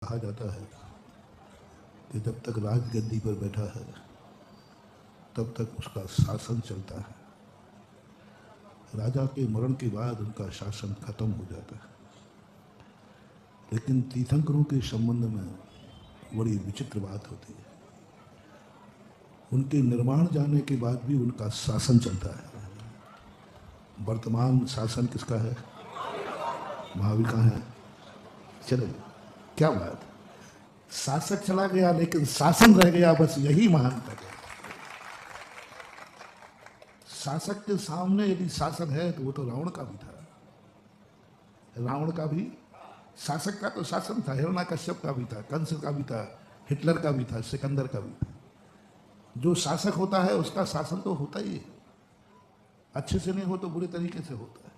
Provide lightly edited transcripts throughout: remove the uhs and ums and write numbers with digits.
कहा जाता है कि जब तक राजगद्दी पर बैठा है तब तक उसका शासन चलता है। राजा के मरण के बाद उनका शासन खत्म हो जाता है। लेकिन तीर्थंकरों के संबंध में बड़ी विचित्र बात होती है। उनके निर्माण जाने के बाद भी उनका शासन चलता है। वर्तमान शासन किसका है? महावीर का है। चलो, क्या बात, शासक चला गया लेकिन शासन रह गया, बस यही महानता है। शासक के सामने यदि शासन है तो वो तो रावण का भी था। रावण का भी, शासक का तो शासन था, हिरण्यकश्यप का भी था, कंस का भी था, हिटलर का भी था, सिकंदर का भी था। जो शासक होता है उसका शासन तो होता ही है। अच्छे से नहीं हो तो बुरे तरीके से होता है,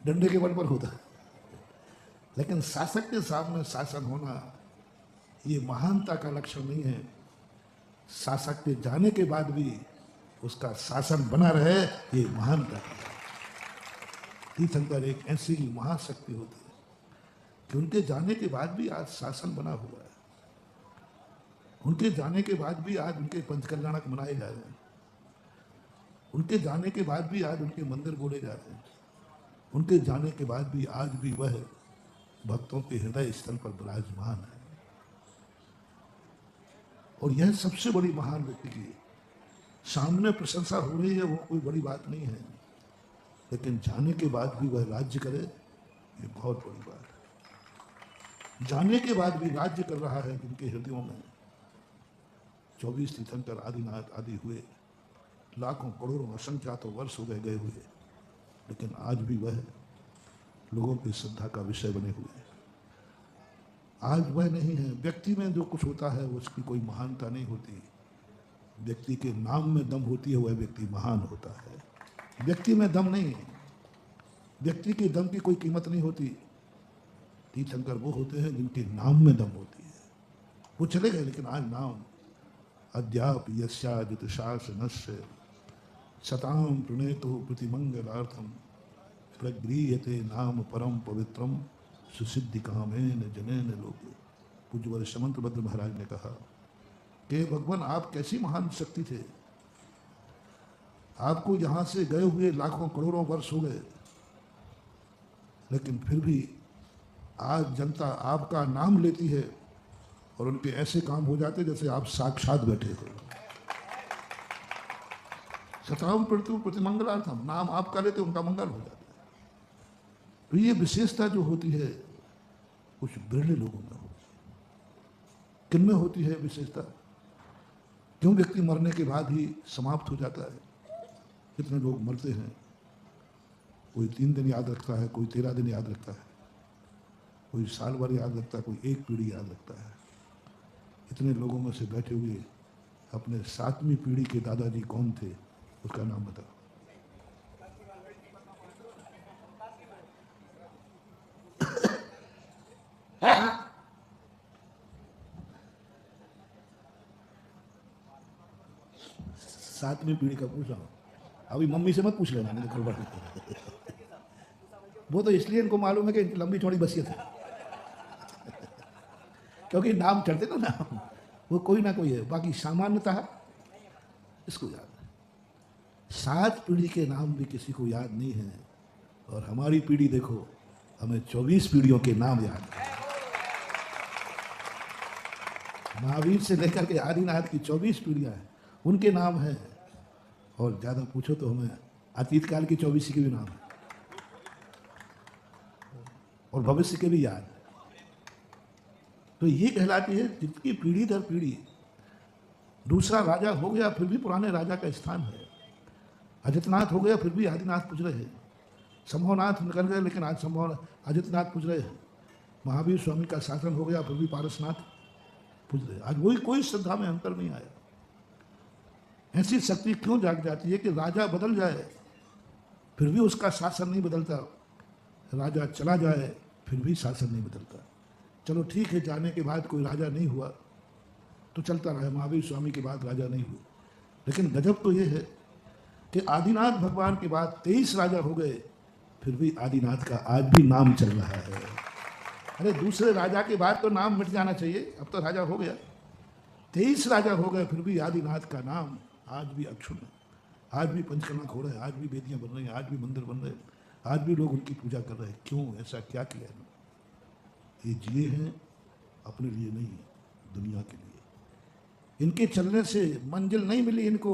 डंडे के बल पर होता है। लेकिन शासक के सामने शासन होना ये महानता का लक्षण नहीं है। शासक के जाने के बाद भी उसका शासन बना रहे, ये महानता है। तीर्थंकर एक ऐसी महाशक्ति होती है कि उनके जाने के बाद भी आज शासन बना हुआ है। उनके जाने के बाद भी आज उनके पंचकल्याणक मनाए जा रहे हैं। उनके जाने के बाद भी आज उनके मंदिर बोले जा रहे हैं। उनके जाने के बाद भी आज भी वह भक्तों के हृदय स्थल पर विराजमान है। और यह सबसे बड़ी महान व्यक्ति की सामने प्रशंसा हो रही है, वो कोई बड़ी बात नहीं है। लेकिन जाने के बाद भी वह राज्य करे, ये बहुत बड़ी बात है। जाने के बाद भी राज्य कर रहा है जिनके हृदयों में 24 तीर्थंकर आदिनाथ आदि हुए, लाखों करोड़ों असंख्यातों वर्ष हो गए हुए, लेकिन आज भी वह लोगों की श्रद्धा का विषय बने हुए हैं। आज वह नहीं है। व्यक्ति में जो कुछ होता है उसकी कोई महानता नहीं होती। व्यक्ति के नाम में दम होती है, वह व्यक्ति महान होता है। व्यक्ति में दम नहीं, व्यक्ति के दम की कोई कीमत नहीं होती। तीर्थंकर वो होते हैं जिनके नाम में दम होती है। वो चले गए लेकिन आज नाम अद्याप यस्यादित शासनस्य सताम प्रणेतो प्रतिमंगलार्थम प्रगृह्यते नाम परम पवित्रम सुसिद्धि कामेन जनेन लोके। पूज्यवर समंत भद्र महाराज ने कहा कि भगवान आप कैसी महान शक्ति थे। आपको यहाँ से गए हुए लाखों करोड़ों वर्ष हो गए, लेकिन फिर भी आज जनता आपका नाम लेती है और उनके ऐसे काम हो जाते जैसे आप साक्षात बैठे हो। सताम प्रतिमंगलार्थम, नाम आपका लेते उनका मंगल हो जाता है। तो ये विशेषता जो होती है कुछ बिरले लोगों में होती है। किन में होती है विशेषता? क्यों व्यक्ति मरने के बाद ही समाप्त हो जाता है? कितने लोग मरते हैं, कोई 3 दिन याद रखता है, कोई 13 दिन याद रखता है, कोई साल भर याद रखता है, कोई 1 पीढ़ी याद रखता है। इतने लोगों में से बैठे हुए अपने 7वीं पीढ़ी के दादाजी कौन थे, उसका नाम बताओ। सातवीं पीढ़ी का पूछ रहा हूँ, अभी मम्मी से मत पूछ लेना, नहीं तो गड़बड़। वो तो इसलिए इनको मालूम है कि इनकी लंबी थोड़ी बसियत है, क्योंकि नाम चढ़ते ना नाम, वो कोई ना कोई है। बाकी सामान्यतः इसको याद है। 7 पीढ़ी के नाम भी किसी को याद नहीं है, और हमारी पीढ़ी देखो, हमें 24 पीढ़ियों के नाम याद है। महावीर से लेकर के आदिनाथ की 24 पीढ़ियां हैं, उनके नाम हैं। और ज़्यादा पूछो तो हमें अतीत काल की 24 के भी नाम है और भविष्य के भी याद है। तो ये कहलाती है जितनी पीढ़ी दर पीढ़ी दूसरा राजा हो गया फिर भी पुराने राजा का स्थान है। अजितनाथ हो गया फिर भी आदिनाथ पूज रहे हैं। संभवनाथ निकल गए लेकिन आज संभव अजितनाथ पूज रहे हैं। महावीर स्वामी का शासन हो गया फिर भी पारसनाथ पूज रहे। आज वही, कोई श्रद्धा में अंतर नहीं आया। ऐसी शक्ति क्यों जाग जाती है कि राजा बदल जाए फिर भी उसका शासन नहीं बदलता, राजा चला जाए फिर भी शासन नहीं बदलता। चलो ठीक है, जाने के बाद कोई राजा नहीं हुआ तो चलता रहा, महावीर स्वामी के बाद राजा नहीं हुए। लेकिन गजब तो ये है कि आदिनाथ भगवान के बाद 23 राजा हो गए, फिर भी आदिनाथ का आज भी नाम चल रहा है। अरे दूसरे राजा के बाद तो नाम मिट जाना चाहिए, अब तो राजा हो गया, 23 राजा हो गए, फिर भी आदिनाथ का नाम आज भी अक्षुण्ण है। आज भी पंचकर्मा हो रहे हैं, आज भी वेदियां बन रही हैं, आज भी मंदिर बन रहे हैं, आज भी लोग उनकी पूजा कर रहे हैं। क्यों? ऐसा क्या किया है? ये जिए हैं अपने लिए नहीं, दुनिया के लिए। इनके चलने से मंजिल नहीं मिली इनको,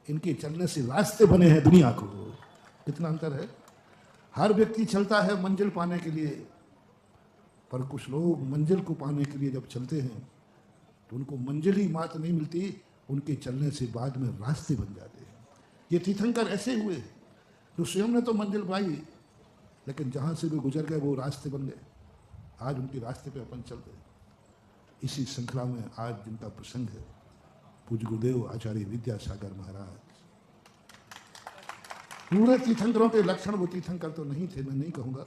इनके चलने से रास्ते बने हैं दुनिया को। कितना अंतर है। हर व्यक्ति चलता है मंजिल पाने के लिए, पर कुछ लोग मंजिल को पाने के लिए जब चलते हैं तो उनको मंजिल ही मात्र नहीं मिलती, उनके चलने से बाद में रास्ते बन जाते हैं। ये तीर्थंकर ऐसे हुए जो स्वयं ने तो मंजिल पाई, लेकिन जहाँ से वे गुजर गए वो रास्ते बन गए। आज उनके रास्ते पे अपन चल रहे। इसी श्रृंखला में आज जिनका प्रसंग है, पूज्य गुरुदेव आचार्य विद्यासागर महाराज। पूरे तीर्थंकरों के लक्षण वो तीर्थंकर तो नहीं थे, मैं नहीं कहूँगा,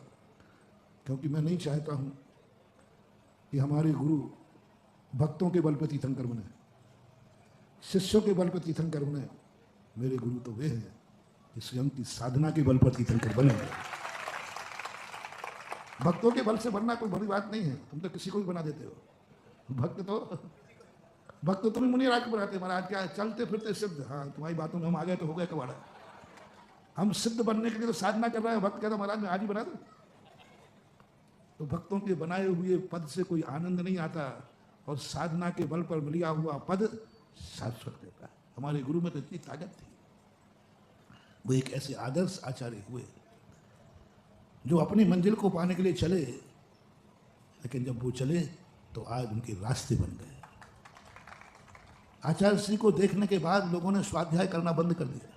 क्योंकि मैं नहीं चाहता हूँ कि हमारे गुरु भक्तों के बल पर तीर्थंकर बने, शिष्यों के बल पर तीर्थंकर बने। मेरे गुरु तो वे हैं कि स्वयं की साधना के बल पर तीर्थंकर बने। भक्तों के बल से बनना कोई बड़ी बात नहीं है, तुम तो किसी को भी बना देते हो। भक्त तो तुम्हें मुनि राज बनाते, महाराज क्या है, चलते फिरते सिद्ध। हाँ, तुम्हारी बातों में हम आ गए तो हो गए कबाड़ा। हम सिद्ध बनने के लिए तो साधना कर रहे हैं। भक्त कहता महाराज मैं आज ही बना दूं। तो भक्तों के बनाए हुए पद से कोई आनंद नहीं आता, और साधना के बल पर मिला हुआ पद शाश्वत देता है। हमारे गुरु में तो इतनी ताकत थी। वो एक ऐसे आदर्श आचार्य हुए जो अपनी मंजिल को पाने के लिए चले, लेकिन जब वो चले तो आज उनके रास्ते बन गए। आचार्य श्री को देखने के बाद लोगों ने स्वाध्याय करना बंद कर दिया।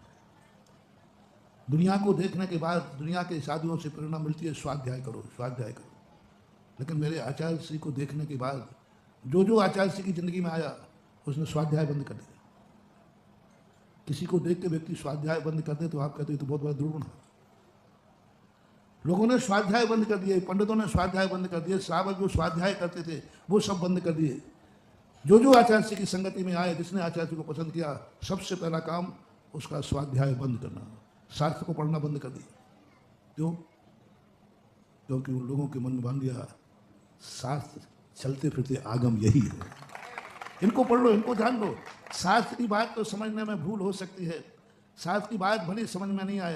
दुनिया को देखने के बाद दुनिया के साधुओं से प्रेरणा मिलती है, स्वाध्याय करो स्वाध्याय करो। लेकिन मेरे आचार्य श्री को देखने के बाद जो जो आचार्य श्री की जिंदगी में आया उसने स्वाध्याय बंद कर दिया। किसी को देख के व्यक्ति स्वाध्याय बंद कर दे तो आप कहते हैं तो बहुत बड़ा दुर्गुण है। लोगों ने स्वाध्याय बंद कर दिए, पंडितों ने स्वाध्याय बंद कर दिए, श्रावक जो स्वाध्याय करते थे वो सब बंद कर दिए। जो जो आचार्य श्री की संगति में आए, जिसने आचार्य श्री को पसंद किया, सबसे पहला काम उसका स्वाध्याय बंद करना, शास्त्र को पढ़ना बंद कर दिया। क्यों? क्योंकि उन लोगों के मन में बांध दिया शास्त्र चलते फिरते आगम यही है, इनको पढ़ लो, इनको जान लो। शास्त्र की बात तो समझने में भूल हो सकती है, शास्त्र की बात भली समझ में नहीं आए,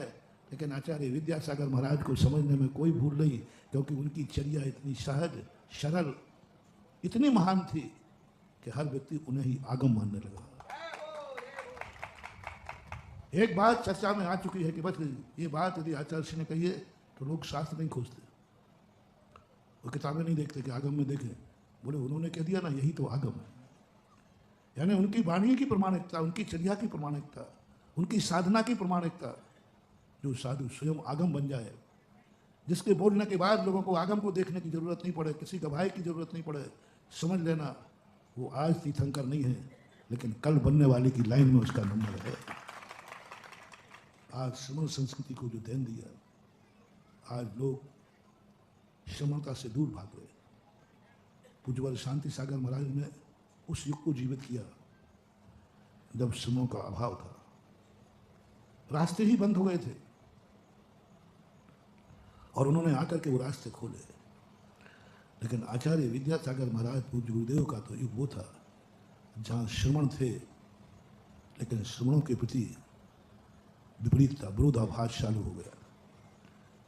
लेकिन आचार्य विद्यासागर महाराज को समझने में कोई भूल नहीं, क्योंकि उनकी चर्या इतनी सहज सरल इतनी महान थी कि हर व्यक्ति उन्हें ही आगम मानने लगा। एक बात चर्चा में आ चुकी है कि बस ये बात यदि आचार्य श्री ने कही है तो लोग शास्त्र नहीं खोजते, वो किताबें नहीं देखते कि आगम में देखें। बोले उन्होंने कह दिया ना, यही तो आगम है। यानी उनकी वाणी की प्रमाणिकता, उनकी चर्या की प्रमाणिकता, उनकी साधना की प्रमाणिकता। जो साधु स्वयं आगम बन जाए, जिसके बोलने के बाद लोगों को आगम को देखने की जरूरत नहीं पड़े, किसी गवाही की जरूरत नहीं पड़े, समझ लेना वो आज तीर्थंकर नहीं है, लेकिन कल बनने वाले की लाइन में उसका नंबर है। आज श्रमण संस्कृति को जो देन दिया, आज लोग श्रमणता से दूर भाग गए। पूज्यवर शांति सागर महाराज ने उस युग को जीवित किया जब श्रमों का अभाव था, रास्ते ही बंद हो गए थे, और उन्होंने आकर के वो रास्ते खोले। लेकिन आचार्य विद्यासागर महाराज पूज्य गुरुदेव का तो युग वो था जहाँ श्रमण थे, लेकिन श्रमणों के प्रति विपरीतता, विरोधाभास चालू हो गया।